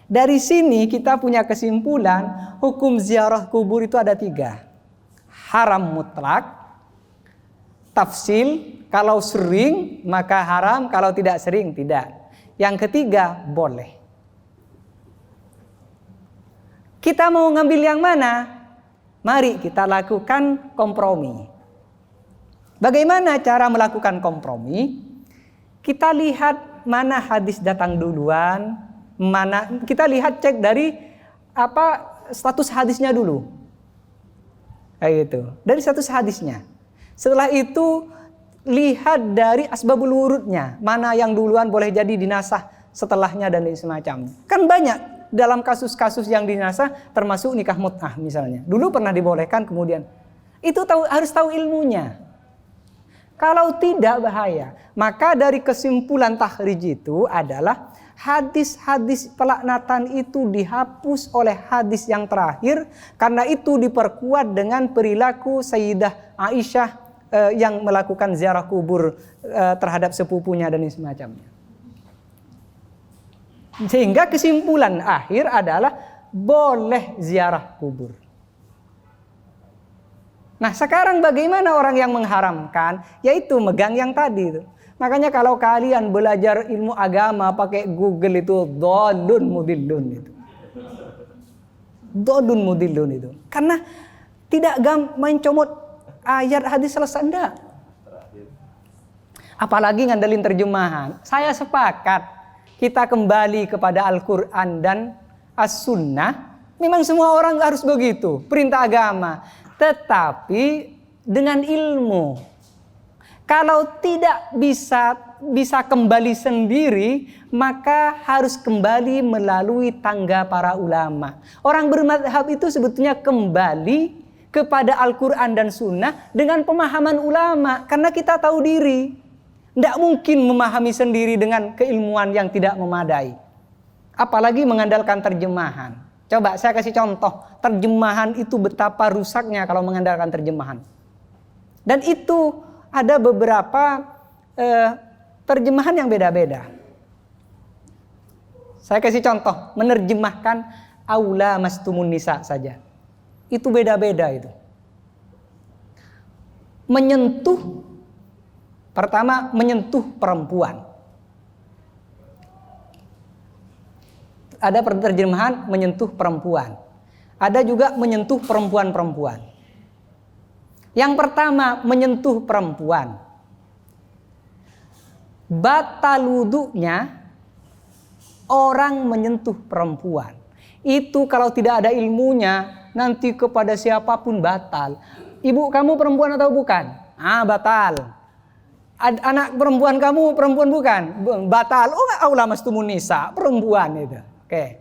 Dari sini kita punya kesimpulan hukum ziarah kubur itu ada 3. Haram mutlak, tafsil, kalau sering maka haram, kalau tidak sering tidak. Yang ketiga boleh. Kita mau ngambil yang mana? Mari kita lakukan kompromi. Bagaimana cara melakukan kompromi? Kita lihat mana hadis datang duluan, mana kita lihat cek dari status hadisnya dulu. Kayak gitu. Dari status hadisnya. Setelah itu lihat dari asbabul wurudnya, mana yang duluan boleh jadi dinasah setelahnya dan semacamnya. Kan banyak dalam kasus-kasus yang dinasah, termasuk nikah mut'ah misalnya. Dulu pernah dibolehkan, kemudian itu harus tahu ilmunya. Kalau tidak bahaya. Maka dari kesimpulan takhrij itu adalah hadis-hadis pelaknatan itu dihapus oleh hadis yang terakhir, karena itu diperkuat dengan perilaku Sayyidah Aisyah yang melakukan ziarah kubur terhadap sepupunya dan semacamnya. Sehingga kesimpulan akhir adalah boleh ziarah kubur. Nah, sekarang bagaimana orang yang mengharamkan? Yaitu megang yang tadi itu. Makanya kalau kalian belajar ilmu agama pakai Google itu dhalun mudillun itu. Dhalun mudillun itu. Karena tidak main comot ayat hadis selesai, enggak. Apalagi ngandelin terjemahan. Saya sepakat kita kembali kepada Al-Quran dan As-Sunnah. Memang semua orang harus begitu, perintah agama. Tetapi dengan ilmu. Kalau tidak bisa kembali sendiri, maka harus kembali melalui tangga para ulama. Orang bermadhab itu sebetulnya kembali kepada Al-Quran dan Sunnah dengan pemahaman ulama. Karena kita tahu diri. Tidak mungkin memahami sendiri dengan keilmuan yang tidak memadai. Apalagi mengandalkan terjemahan. Coba saya kasih contoh. Terjemahan itu betapa rusaknya kalau mengandalkan terjemahan. Dan itu ada beberapa terjemahan yang beda-beda. Saya kasih contoh. Menerjemahkan aula mastumun nisa saja. Itu beda-beda itu. Pertama, menyentuh perempuan. Ada terjemahan menyentuh perempuan. Ada juga menyentuh perempuan-perempuan. Yang pertama, menyentuh perempuan. Batal wudunya orang menyentuh perempuan. Itu kalau tidak ada ilmunya, nanti kepada siapapun batal. Ibu kamu perempuan atau bukan? Batal. Anak perempuan kamu perempuan bukan? Batal. Aula mastumun nisa, perempuan itu. Oke.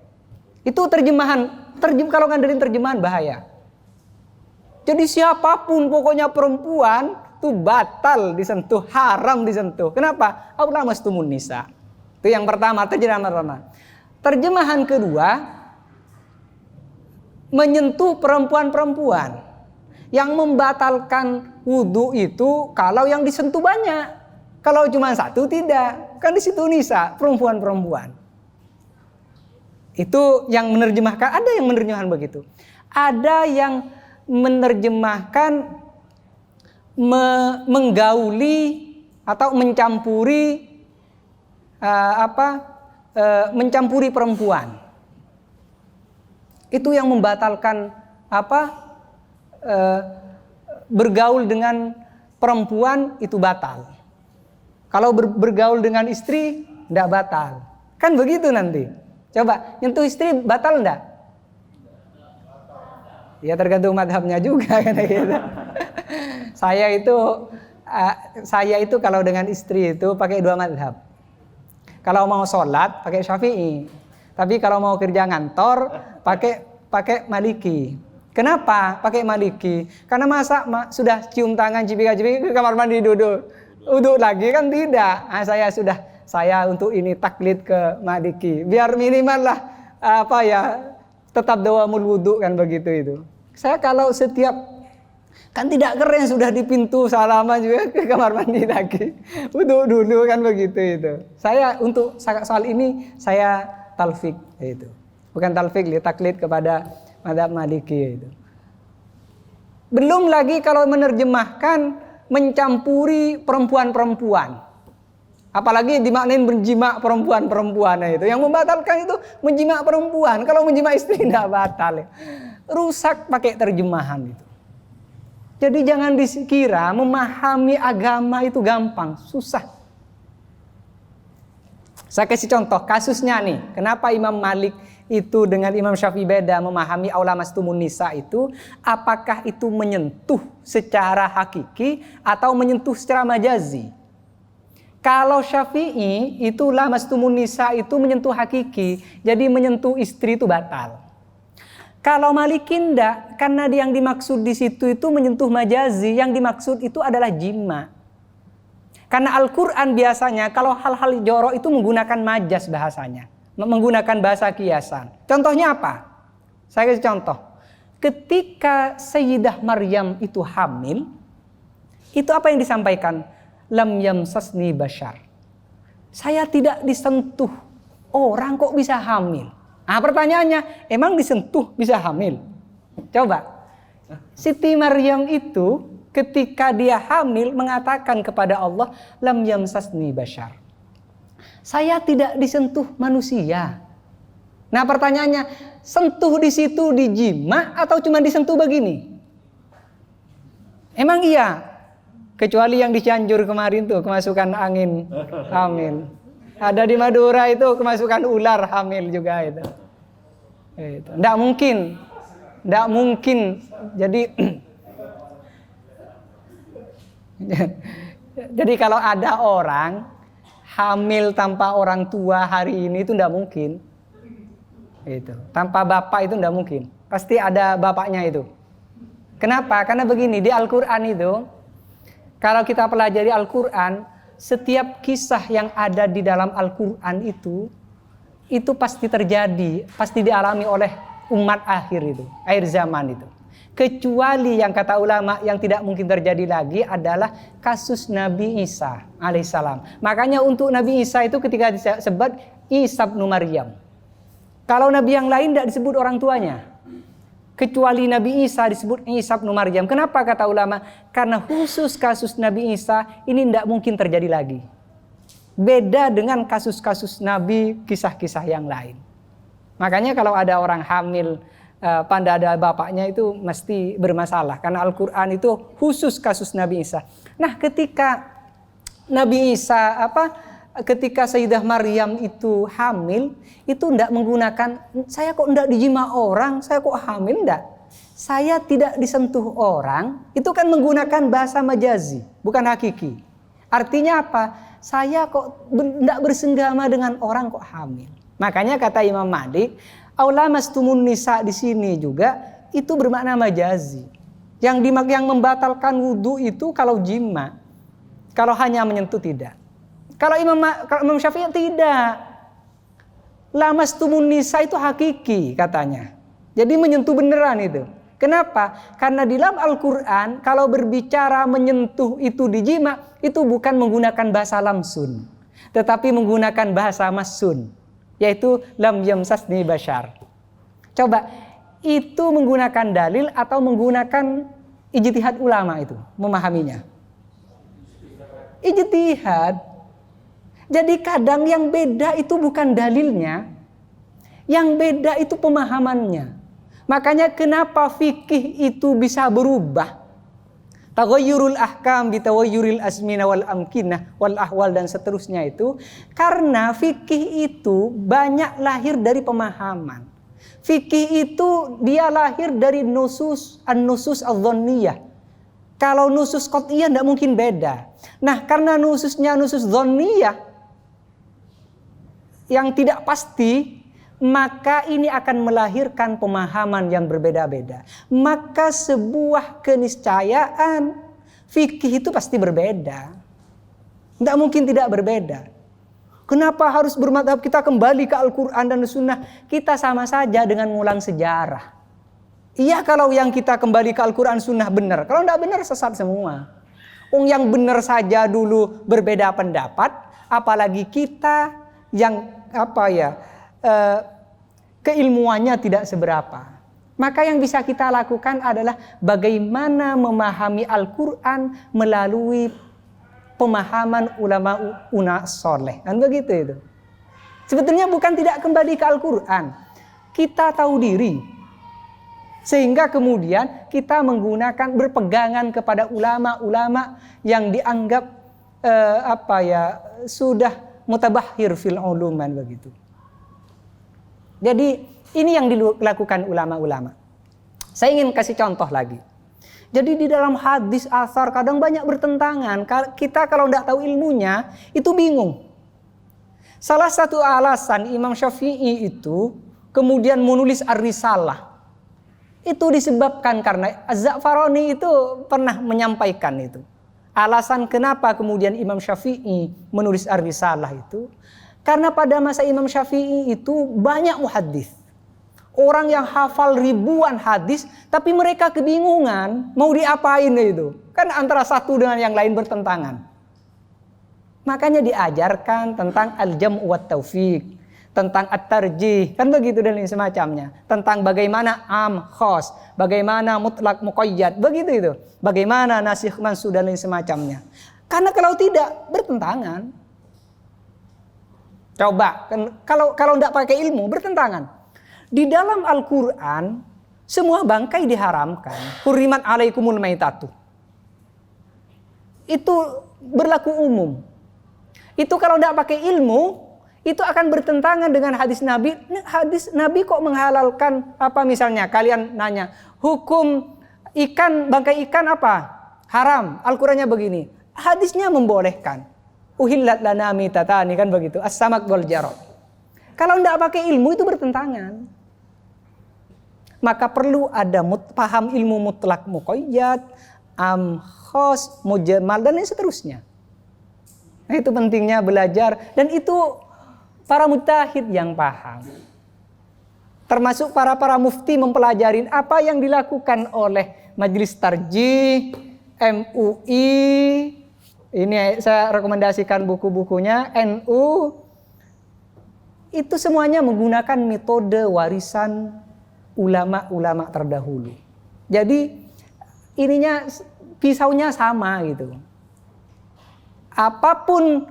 Itu terjemahan kalau ngandelin terjemahan bahaya. Jadi siapapun pokoknya perempuan itu batal disentuh, haram disentuh. Kenapa? Aula mastumun nisa. Itu yang pertama, terjemahan pertama. Terjemahan kedua, menyentuh perempuan-perempuan. Yang membatalkan wudu itu kalau yang disentuh banyak. Kalau cuma satu tidak. Kan di situ nisa, perempuan-perempuan. Itu yang menerjemahkan, ada yang menerjemahkan begitu. Ada yang menerjemahkan menggauli atau mencampuri mencampuri perempuan. Itu yang membatalkan bergaul dengan perempuan itu batal. Kalau bergaul dengan istri tidak batal. Kan begitu nanti. Coba nyentuh istri batal enggak? Ya tergantung madhabnya juga kan gitu. Saya itu kalau dengan istri itu pakai 2 madhab. Kalau mau sholat pakai Syafi'i. Tapi kalau mau kerja ngantor pakai Maliki. Kenapa pakai Maliki? Karena masa sudah cium tangan cipika-cipika ke kamar mandi duduk lagi kan tidak. Saya untuk ini taklid ke Maliki. Biar minimal lah tetap dawamul wudu kan begitu itu. Saya kalau kan tidak keren sudah di pintu salaman juga ke kamar mandi lagi. Wudu dulu kan begitu itu. Saya untuk soal ini saya talfik itu. Bukan talfiq, taklid kepada mazhab Maliki itu. Belum lagi kalau menerjemahkan mencampuri perempuan-perempuan. Apalagi dimaknain menjima perempuan-perempuan itu. Yang membatalkan itu menjima perempuan. Kalau menjima istri tidak batal. Rusak pakai terjemahan itu. Jadi jangan dikira memahami agama itu gampang, susah. Saya kasih contoh kasusnya nih. Kenapa Imam Malik itu dengan Imam Syafi'i beda memahami aula mastumun nisa itu? Apakah itu menyentuh secara hakiki atau menyentuh secara majazi? Kalau Syafi'i itu lamastumun nisa itu menyentuh hakiki, jadi menyentuh istri itu batal. Kalau Maliki enggak, karena yang dimaksud di situ itu menyentuh majazi, yang dimaksud itu adalah jima. Karena Al-Quran biasanya kalau hal-hal jorok itu menggunakan majaz bahasanya, menggunakan bahasa kiasan. Contohnya apa? Saya kasih contoh. Ketika Sayyidah Maryam itu hamil, itu apa yang disampaikan? Lam yamsasni bashar. Saya tidak disentuh. Orang kok bisa hamil? Nah pertanyaannya, emang disentuh bisa hamil? Coba. Siti Maryam itu ketika dia hamil mengatakan kepada Allah, lam yamsasni bashar. Saya tidak disentuh manusia. Nah pertanyaannya, sentuh di situ dijima atau cuma disentuh begini? Emang iya? Kecuali yang di Cianjur kemarin tuh kemasukan angin hamil. Ada di Madura itu kemasukan ular hamil juga itu. Nggak mungkin. Nggak mungkin. Jadi kalau ada orang hamil tanpa orang tua hari ini itu nggak mungkin. Itu. Tanpa bapak itu nggak mungkin. Pasti ada bapaknya itu. Kenapa? Karena begini, di Al-Quran itu kalau kita pelajari Al-Quran, setiap kisah yang ada di dalam Al-Quran itu pasti terjadi, pasti dialami oleh umat akhir itu, akhir zaman itu. Kecuali yang kata ulama yang tidak mungkin terjadi lagi adalah kasus Nabi Isa alaihissalam. Makanya untuk Nabi Isa itu ketika disebut Isa bin Maryam. Kalau Nabi yang lain tidak disebut orang tuanya. Kecuali Nabi Isa disebut Isa bin Maryam. Kenapa kata ulama? Karena khusus kasus Nabi Isa ini tidak mungkin terjadi lagi. Beda dengan kasus-kasus Nabi, kisah-kisah yang lain. Makanya kalau ada orang hamil pada ada bapaknya itu mesti bermasalah. Karena Al-Quran itu khusus kasus Nabi Isa. Nah ketika Nabi Isa ketika Sayyidah Maryam itu hamil, itu tidak menggunakan, saya kok tidak dijima orang, saya kok hamil, tidak. Saya tidak disentuh orang, itu kan menggunakan bahasa majazi, bukan hakiki. Artinya apa? Saya kok tidak bersenggama dengan orang kok hamil. Makanya kata Imam Malik, aula mastumun nisa di sini juga itu bermakna majazi. Yang membatalkan wudhu itu kalau jima, kalau hanya menyentuh tidak. Kalau Imam Syafi'i tidak. Lamastumun nisa itu hakiki katanya. Jadi menyentuh beneran itu. Kenapa? Karena di dalam Al-Quran kalau berbicara menyentuh itu dijima, itu bukan menggunakan bahasa lamsun, tetapi menggunakan bahasa masun, yaitu lam yamsasni bashar. Coba, itu menggunakan dalil atau menggunakan ijtihad ulama itu memahaminya? Ijtihad. Jadi kadang yang beda itu bukan dalilnya, yang beda itu pemahamannya. Makanya kenapa fikih itu bisa berubah? Taghayyurul ahkam bitaghayyuril azmina wal amkinah wal ahwal dan seterusnya itu karena fikih itu banyak lahir dari pemahaman. Fikih itu dia lahir dari nusus adh-dhanniyah. Kalau nusus qat'iyah tidak mungkin beda. Nah, karena nususnya nusus dhanniyah yang tidak pasti, maka ini akan melahirkan pemahaman yang berbeda-beda. Maka sebuah keniscayaan fikih itu pasti berbeda. Tidak mungkin tidak berbeda. Kenapa harus bermadhab? Kita kembali ke Al-Quran dan Sunnah. Kita sama saja dengan ngulang sejarah. Iya kalau yang kita kembali ke Al-Quran Sunnah benar. Kalau tidak benar sesat semua. Yang benar saja dulu berbeda pendapat. Apalagi kita yang keilmuannya tidak seberapa. Maka yang bisa kita lakukan adalah bagaimana memahami Al-Quran melalui pemahaman ulama soleh. Kan begitu itu. Sebetulnya bukan tidak kembali ke Al-Quran. Kita tahu diri. Sehingga kemudian kita menggunakan berpegangan kepada ulama-ulama yang dianggap sudah mutabahhir fil ulum kan begitu. Jadi ini yang dilakukan ulama-ulama. Saya ingin kasih contoh lagi. Jadi di dalam hadis asar kadang banyak bertentangan. Kita kalau tidak tahu ilmunya itu bingung. Salah satu alasan Imam Syafi'i itu kemudian menulis Ar-Risalah. Itu disebabkan karena Az-Za'farani itu pernah menyampaikan itu. Alasan kenapa kemudian Imam Syafi'i menulis Ar-Risalah itu. Karena pada masa Imam Syafi'i itu banyak muhaddits. Orang yang hafal ribuan hadis, tapi mereka kebingungan mau diapain itu. Kan antara satu dengan yang lain bertentangan. Makanya diajarkan tentang al-jam'u wat taufiq, tentang at-tarjih, kan begitu dan lain semacamnya. Tentang bagaimana am, khos, bagaimana mutlak muqayyad, begitu itu. Bagaimana nasikh mansukh dan lain semacamnya. Karena kalau tidak bertentangan. Coba, kalau tidak pakai ilmu bertentangan. Di dalam Al-Quran, semua bangkai diharamkan. Hurrimat alaikumul maitatu. Itu berlaku umum. Itu kalau tidak pakai ilmu, itu akan bertentangan dengan hadis Nabi. Hadis Nabi kok menghalalkan apa misalnya? Kalian nanya, hukum ikan, bangkai ikan apa? Haram. Al-Qurannya begini. Hadisnya membolehkan. Uhillat lana mitatani, kan begitu. As-samak wal jarad. Kalau tidak pakai ilmu itu bertentangan. Maka perlu ada paham ilmu mutlak muqayyad, am, khos, mujmal dan lain seterusnya. Nah, itu pentingnya belajar dan itu para mujtahid yang paham. Termasuk para mufti mempelajari apa yang dilakukan oleh Majelis Tarjih, MUI. Ini saya rekomendasikan buku-bukunya, NU. Itu semuanya menggunakan metode warisan ulama-ulama terdahulu. Jadi ininya pisaunya sama gitu. Apapun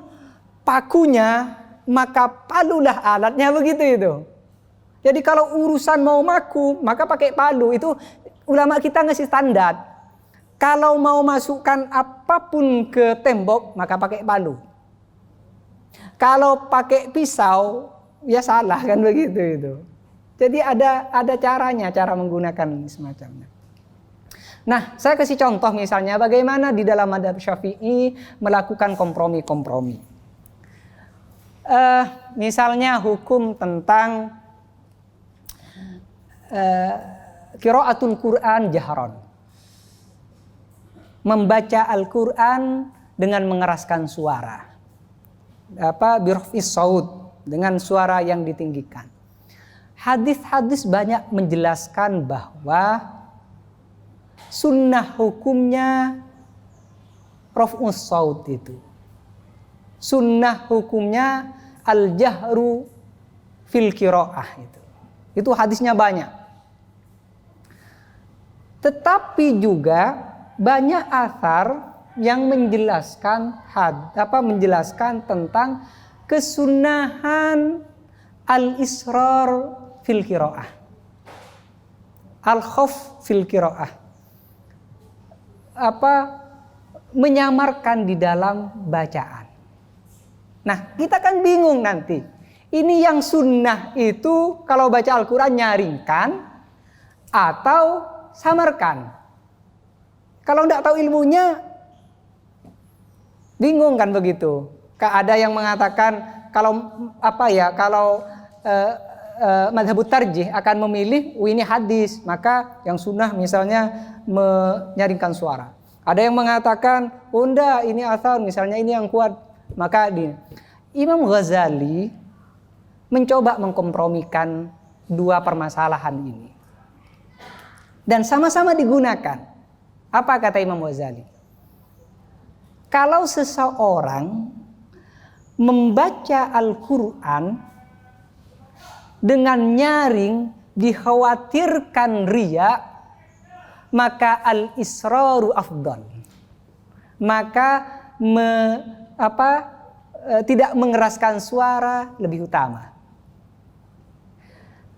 pakunya, maka palulah alatnya, begitu itu. Jadi kalau urusan mau maku, maka pakai palu. Itu ulama kita ngasih standar. Kalau mau masukkan apapun ke tembok, maka pakai palu. Kalau pakai pisau, ya salah, kan begitu itu. Jadi ada caranya, cara menggunakan semacamnya. Nah, saya kasih contoh misalnya bagaimana di dalam mazhab Syafi'i melakukan kompromi-kompromi. Misalnya hukum tentang qiraatul Quran jahran. Membaca Al-Quran dengan mengeraskan suara. Birafis saut, dengan suara yang ditinggikan. Hadis-hadis banyak menjelaskan bahwa sunnah hukumnya raf'us saut itu. Sunnah hukumnya al-jahru fil qiraah itu. Itu hadisnya banyak. Tetapi juga banyak athar yang menjelaskan menjelaskan tentang kesunahan al-israr fil qiraah. Al-khauf fil qiraah. Menyamarkan di dalam bacaan. Nah, kita kan bingung nanti. Ini yang sunnah itu kalau baca Al-Quran nyaringkan atau samarkan. Kalau tidak tahu ilmunya bingung kan begitu. Ada yang mengatakan kalau mazhabut tarjih akan memilih ini hadis, maka yang sunnah misalnya menyaringkan suara. Ada yang mengatakan enggak, ini athar, misalnya ini yang kuat, maka Imam Ghazali mencoba mengkompromikan dua permasalahan ini dan sama-sama digunakan. Apa kata Imam Ghazali? Kalau seseorang membaca Al-Quran dengan nyaring dikhawatirkan riya, maka al-israru afdal. Maka tidak mengeraskan suara lebih utama.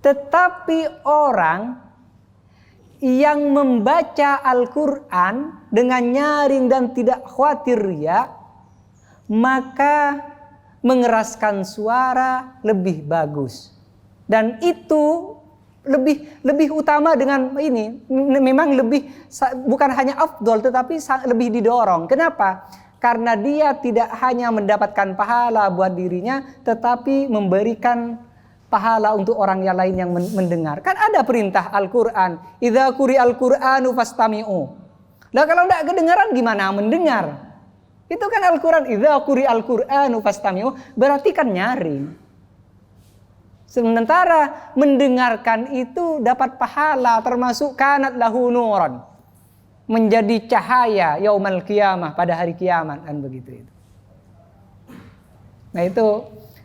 Tetapi orang yang membaca Al-Quran dengan nyaring dan tidak khawatir riya, maka mengeraskan suara lebih bagus. Dan itu lebih utama dengan ini. Memang bukan hanya afdol, tetapi lebih didorong. Kenapa? Karena dia tidak hanya mendapatkan pahala buat dirinya, tetapi memberikan pahala untuk orang yang lain yang mendengar. Kan ada perintah Al-Quran, idza quri'al Qur'anu fastami'u. Lah kalau tidak kedengaran gimana mendengar? Itu kan Al-Quran, idza quri'al Qur'anu fastami'u, berarti kan nyaring. Sementara mendengarkan itu dapat pahala, termasuk kanat lahu nuran, menjadi cahaya yaumal qiyamah, pada hari kiamat, kan begitu itu. Nah itu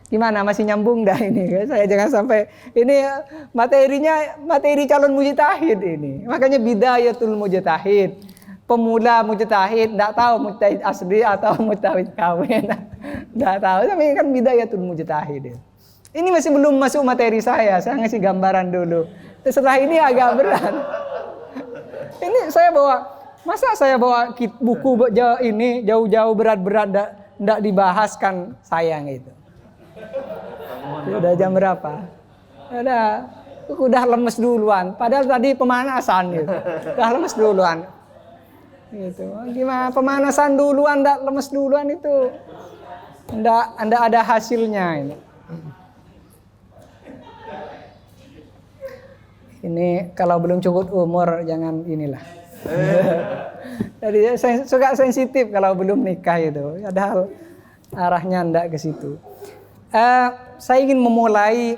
gimana, masih nyambung dah ini? Saya jangan sampai ini materinya materi calon mujtahid ini. Makanya bidayatul mujtahid, pemula mujtahid, enggak tahu mujtahid asli atau mujtahid kawin. Enggak tahu, tapi kan bidayatul mujtahid. Ini masih belum masuk materi saya ngasih gambaran dulu. Setelah ini agak berat. Ini masa saya bawa buku ini jauh-jauh berat-berat enggak dibahaskan, sayang itu. Udah jam berapa? Udah lemes duluan. Padahal tadi pemanasan gitu. Udah lemes duluan. Gitu. Gimana pemanasan duluan enggak lemes duluan itu? Enggak ada hasilnya ini. Ini kalau belum cukup umur jangan inilah. Jadi saya suka sensitif kalau belum nikah itu. Padahal arahnya enggak ke situ. Saya ingin memulai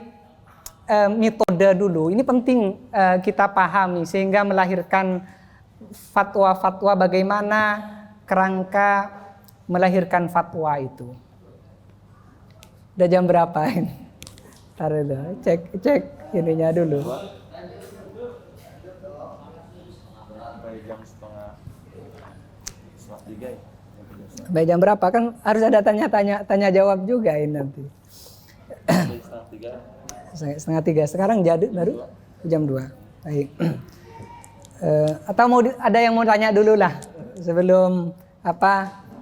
metode dulu. Ini penting kita pahami sehingga melahirkan fatwa-fatwa, bagaimana kerangka melahirkan fatwa itu. Udah jam berapa ini? Ntar itu cek ininya dulu. Jam setengah 3 ya. Baik, jam berapa? Kan harus ada tanya jawab juga ini nanti. Setengah 3. Sekarang baru jam 2. Baik. Atau ada yang mau tanya dulu lah sebelum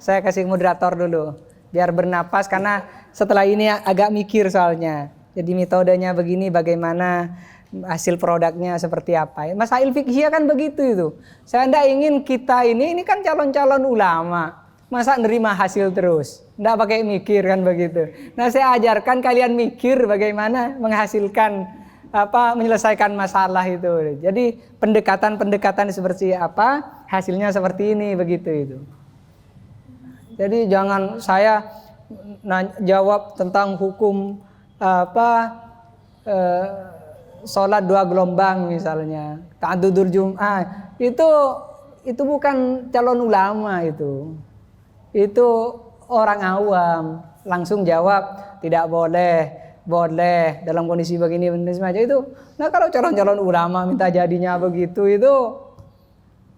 saya kasih moderator dulu biar bernapas, karena setelah ini agak mikir soalnya. Jadi metodenya begini, bagaimana hasil produknya seperti apa. Masail fikih kan begitu itu. Saya tidak ingin kita ini kan calon-calon ulama, masa nerima hasil terus, tidak pakai mikir kan begitu. Nah saya ajarkan kalian mikir bagaimana menghasilkan menyelesaikan masalah itu. Jadi pendekatan seperti apa, hasilnya seperti ini begitu itu. Jadi jangan saya jawab tentang hukum sholat 2 gelombang misalnya, ta'addudur Jum'ah, itu bukan calon ulama itu orang awam, langsung jawab tidak boleh dalam kondisi begini semacam itu. Nah kalau calon ulama minta jadinya begitu, itu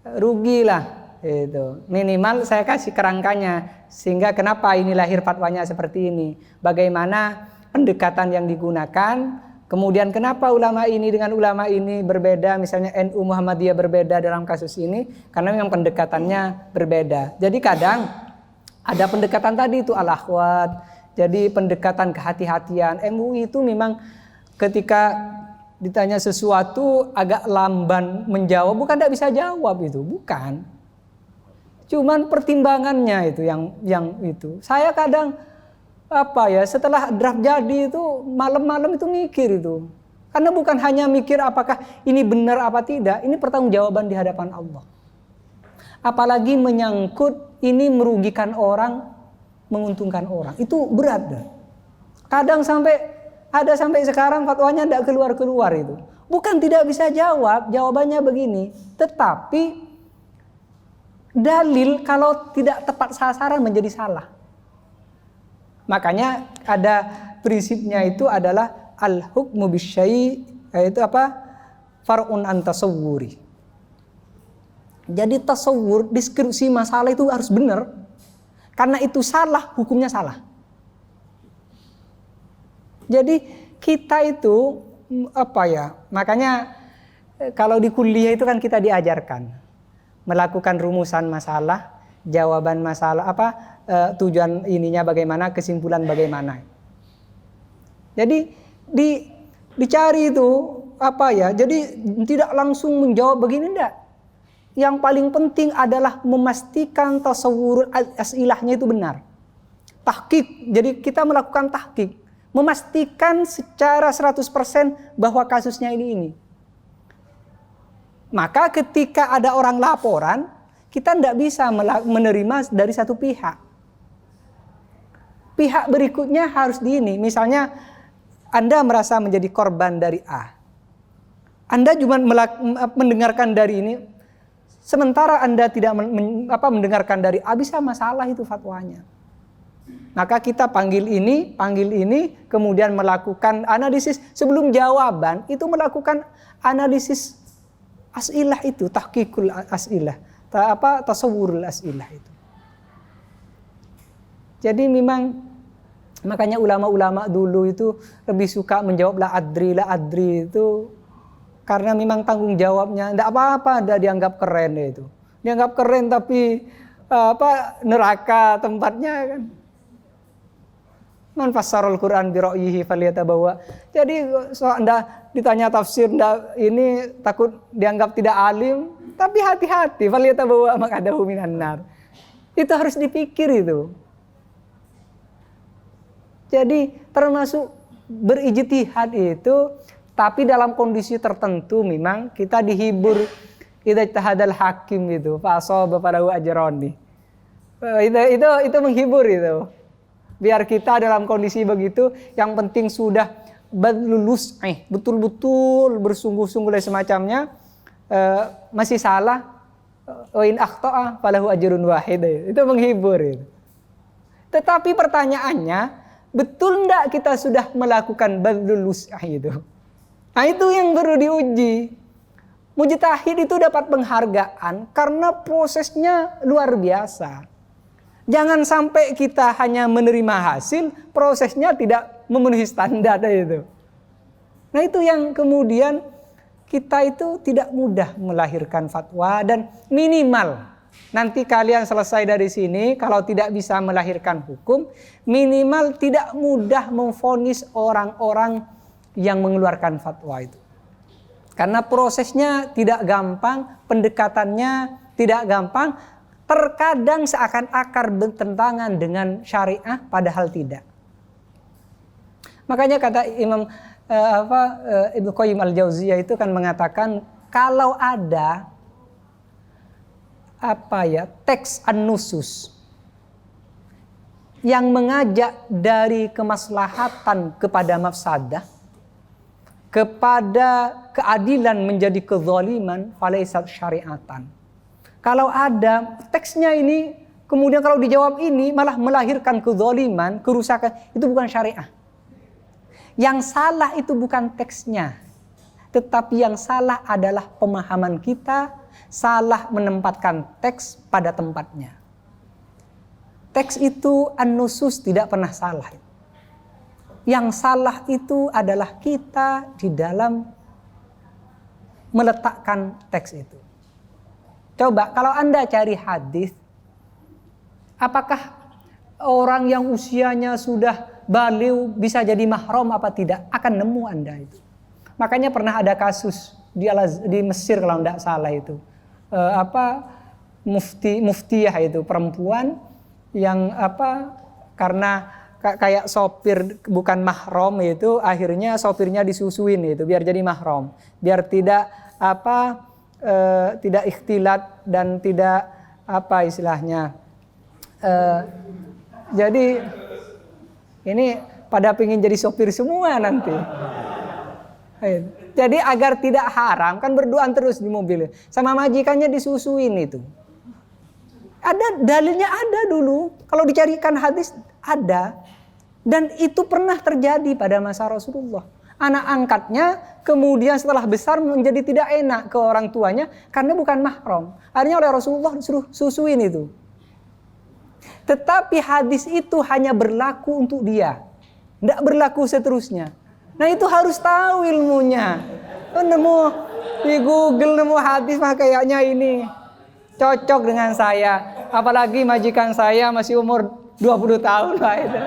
rugilah itu. Minimal saya kasih kerangkanya sehingga kenapa ini lahir fatwanya seperti ini, bagaimana pendekatan yang digunakan. Kemudian kenapa ulama ini dengan ulama ini berbeda, misalnya NU Muhammadiyah berbeda dalam kasus ini, karena memang pendekatannya berbeda. Jadi kadang ada pendekatan tadi itu al-akhwat, jadi pendekatan kehati-hatian. MUI itu memang ketika ditanya sesuatu agak lamban menjawab, bukan tidak bisa jawab itu, bukan. Cuman pertimbangannya itu yang itu. Saya kadang setelah draft jadi itu malam-malam itu mikir itu. Karena bukan hanya mikir apakah ini benar apa tidak, ini pertanggungjawaban di hadapan Allah. Apalagi menyangkut ini merugikan orang, menguntungkan orang. Itu berat dah. Kadang sampai sekarang fatwanya tidak keluar itu. Bukan tidak bisa jawab, jawabannya begini. Tetapi dalil kalau tidak tepat sasaran menjadi salah. Makanya ada prinsipnya itu adalah al-hukmu bisyai' yaitu apa? Far'un an tasawwuri. Jadi tasawwur, deskripsi masalah itu harus benar. Karena itu salah, hukumnya salah. Jadi kita itu apa ya? Makanya kalau di kuliah itu kan kita diajarkan melakukan rumusan masalah, jawaban masalah tujuan ininya bagaimana, kesimpulan bagaimana. Jadi dicari itu apa ya? Jadi tidak langsung menjawab begini enggak. Yang paling penting adalah memastikan tasawwur as-ilahnya itu benar. Tahqiq. Jadi kita melakukan tahqiq, memastikan secara 100% bahwa kasusnya ini. Maka ketika ada orang laporan, kita tidak bisa menerima dari satu pihak. Pihak berikutnya harus misalnya Anda merasa menjadi korban dari A. Anda cuma mendengarkan dari ini, sementara Anda tidak mendengarkan dari A, bisa masalah itu fatwanya. Maka kita panggil ini, kemudian melakukan analisis sebelum jawaban, itu melakukan analisis as'ilah itu, tahqiqul as'ilah, tasawwurul as'ilah itu. Jadi memang makanya ulama-ulama dulu itu lebih suka menjawab la adri itu karena memang tanggung jawabnya enggak apa-apa, enggak dianggap keren itu. Dianggap keren tapi neraka tempatnya kan. Man fassarul Quran bi ra'yihi falyatabawwa. Jadi Anda ditanya tafsir ini takut dianggap tidak alim, tapi hati-hati falyatabawwa maq'adahu minan nar. Itu harus dipikir itu. Jadi termasuk berijtihad itu, tapi dalam kondisi tertentu memang kita dihibur. Idza ijtahadal hakim itu fa asaba falahu ajrani. Itu menghibur itu. Biar kita dalam kondisi begitu, yang penting sudah lulus, betul-betul bersungguh-sungguh dan semacamnya, masih salah, wa in akhta'a falahu ajrun wahid. Itu menghibur itu. Tetapi pertanyaannya, betul enggak kita sudah melakukan badlul wus'ah itu? Nah itu yang perlu diuji. Mujtahid itu dapat penghargaan karena prosesnya luar biasa. Jangan sampai kita hanya menerima hasil, prosesnya tidak memenuhi standar itu. Nah itu yang kemudian kita itu tidak mudah melahirkan fatwa, dan minimal nanti kalian selesai dari sini, kalau tidak bisa melahirkan hukum, minimal tidak mudah memvonis orang-orang yang mengeluarkan fatwa itu. Karena prosesnya tidak gampang, pendekatannya tidak gampang, terkadang seakan-akan bertentangan dengan syariah, padahal tidak. Makanya kata Imam Ibnu Qayyim al-Jauziyah itu kan mengatakan, kalau ada teks an-nusus yang mengajak dari kemaslahatan kepada mafsadah, kepada keadilan menjadi kezaliman, falaisat syariatan. Kalau ada teksnya ini, kemudian kalau dijawab ini malah melahirkan kezaliman, kerusakan, itu bukan syariah. Yang salah itu bukan teksnya, tetapi yang salah adalah pemahaman kita, salah menempatkan teks pada tempatnya. Teks itu an-nusus tidak pernah salah. Yang salah itu adalah kita di dalam meletakkan teks itu. Coba kalau Anda cari hadis, apakah orang yang usianya sudah balighh bisa jadi mahram apa tidak? Akan nemu Anda itu. Makanya pernah ada kasus di Mesir kalau tidak salah itu. Muftiyah itu perempuan yang karena kayak sopir bukan mahram itu, akhirnya sopirnya disusuin itu biar jadi mahram, biar tidak tidak ikhtilat dan tidak istilahnya. Jadi ini pada pengen jadi sopir semua nanti. Jadi agar tidak haram, kan berduaan terus di mobil. Sama majikannya disusuin itu. Ada dalilnya, ada dulu. Kalau dicarikan hadis ada. Dan itu pernah terjadi pada masa Rasulullah. Anak angkatnya kemudian setelah besar menjadi tidak enak ke orang tuanya karena bukan mahram. Akhirnya oleh Rasulullah disuruh susuin itu. Tetapi hadis itu hanya berlaku untuk dia, tidak berlaku seterusnya. Nah itu harus tahu ilmunya. Nemu di Google nemu hadis mah kayaknya ini cocok dengan saya. Apalagi majikan saya masih umur 20 tahun lah itu.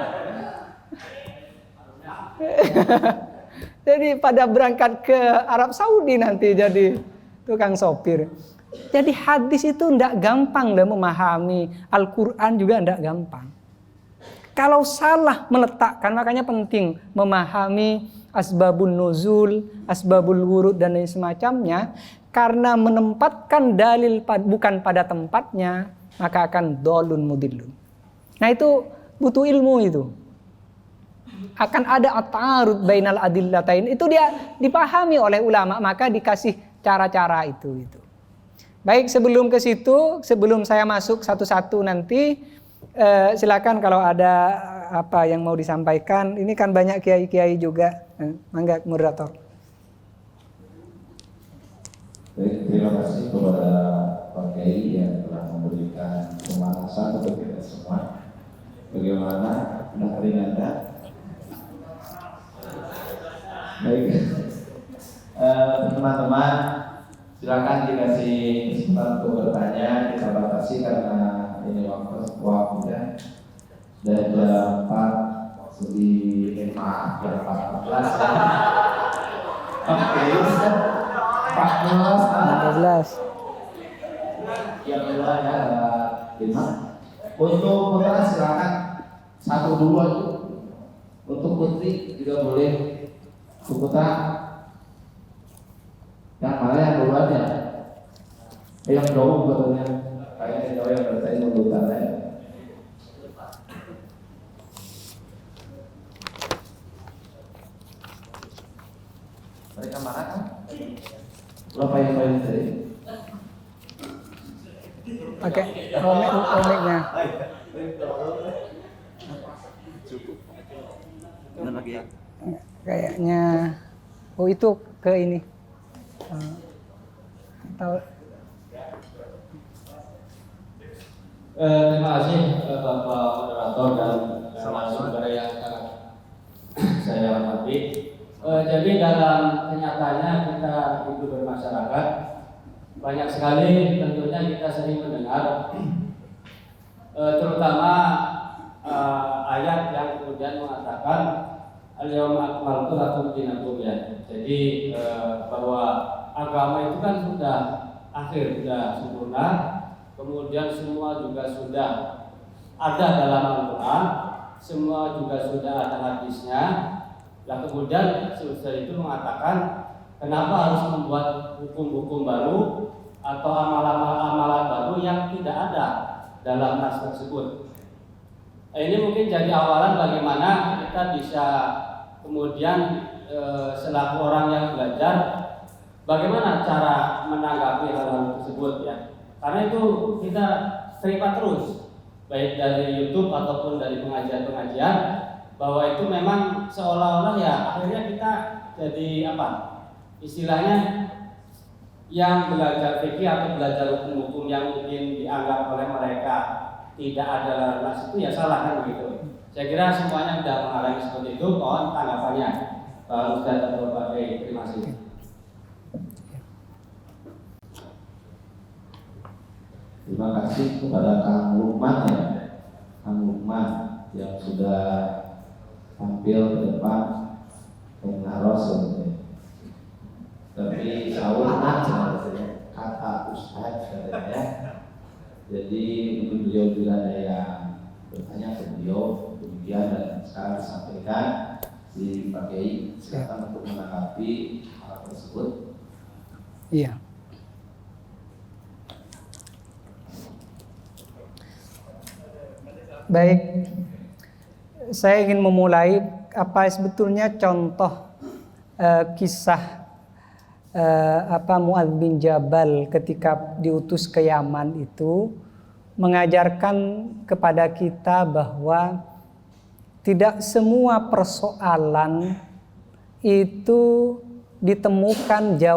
Jadi pada berangkat ke Arab Saudi nanti jadi tukang sopir. Jadi hadis itu tidak gampang lah memahami. Al-Quran juga tidak gampang. Kalau salah meletakkan, makanya penting memahami asbabun nuzul, asbabul wurud dan lain semacamnya. Karena menempatkan dalil bukan pada tempatnya, maka akan dolun mudillun. Nah itu butuh ilmu itu. Akan ada at-ta'arud bainal adillatain. Itu dia dipahami oleh ulama, maka dikasih cara-cara itu. Baik, sebelum ke situ, sebelum saya masuk satu-satu nanti, silakan kalau ada apa yang mau disampaikan. Ini kan banyak kiai-kiai juga. Mangga moderator. Baik, terima kasih kepada Pak Kiai yang telah memberikan pemanasan untuk kita semua. Bagaimana hari Anda? Baik, teman-teman, silakan dikasih kesempatan untuk bertanya. Kita batasi karena ini waktunya sudah jam 4 lebih 5 jam 14 ya. Oke, 14. Yang kedua ya 5. Untuk putra silakan 1 dulu aja. Untuk putri juga boleh. Putra yang mana yang duluan ya? Yang jauh betulnya. Kayaknya jauh yang bertanya duluan ya. Mereka mana kan? Berapa yang paling tadi? Pakai omiknya. Cukup. Benar lagi ya? Kayaknya, oh itu ke ini. Tahu. Terima kasih Bapak Moderator dan saudara yang saya hormati. Jadi dalam kenyataannya kita hidup bermasyarakat, banyak sekali tentunya kita sering mendengar, terutama ayat yang kemudian mengatakan al-yawma akmaltu lakum dinakum ya. Jadi bahwa agama itu kan sudah akhir, sudah sempurna, kemudian semua juga sudah ada dalam Al-Quran, semua juga sudah ada hadisnya. Lah kemudian sesudah itu mengatakan kenapa harus membuat hukum-hukum baru atau amalan-amalan baru yang tidak ada dalam nas tersebut. Ini mungkin jadi awalan bagaimana kita bisa kemudian selaku orang yang belajar bagaimana cara menanggapi hal tersebut ya. Karena itu kita terima terus baik dari YouTube ataupun dari pengajian-pengajian bahwa itu memang seolah-olah ya akhirnya kita jadi apa istilahnya yang belajar fikih atau belajar hukum-hukum yang mungkin dianggap oleh mereka tidak ada dalam nas itu ya salah kan begitu. Saya kira semuanya sudah mengalami seperti itu. Mohon tanggapannya Pak Ustaz atau Pak Kiai. Terima kasih. Terima kasih kepada Kang Lukman ya, Kang Lukman yang sudah tampil ke depan dengan Rasul. Tapi sahur aja kata Ustaz katanya. Jadi mungkin beliau juga ada yang bertanya ke beliau demikian dan sekarang disampaikan di Pak Kiai. Silakan untuk menanggapi hal tersebut. Iya. Baik, saya ingin memulai apa sebetulnya contoh kisah Mu'adz bin Jabal ketika diutus ke Yaman itu mengajarkan kepada kita bahwa tidak semua persoalan itu ditemukan jawaban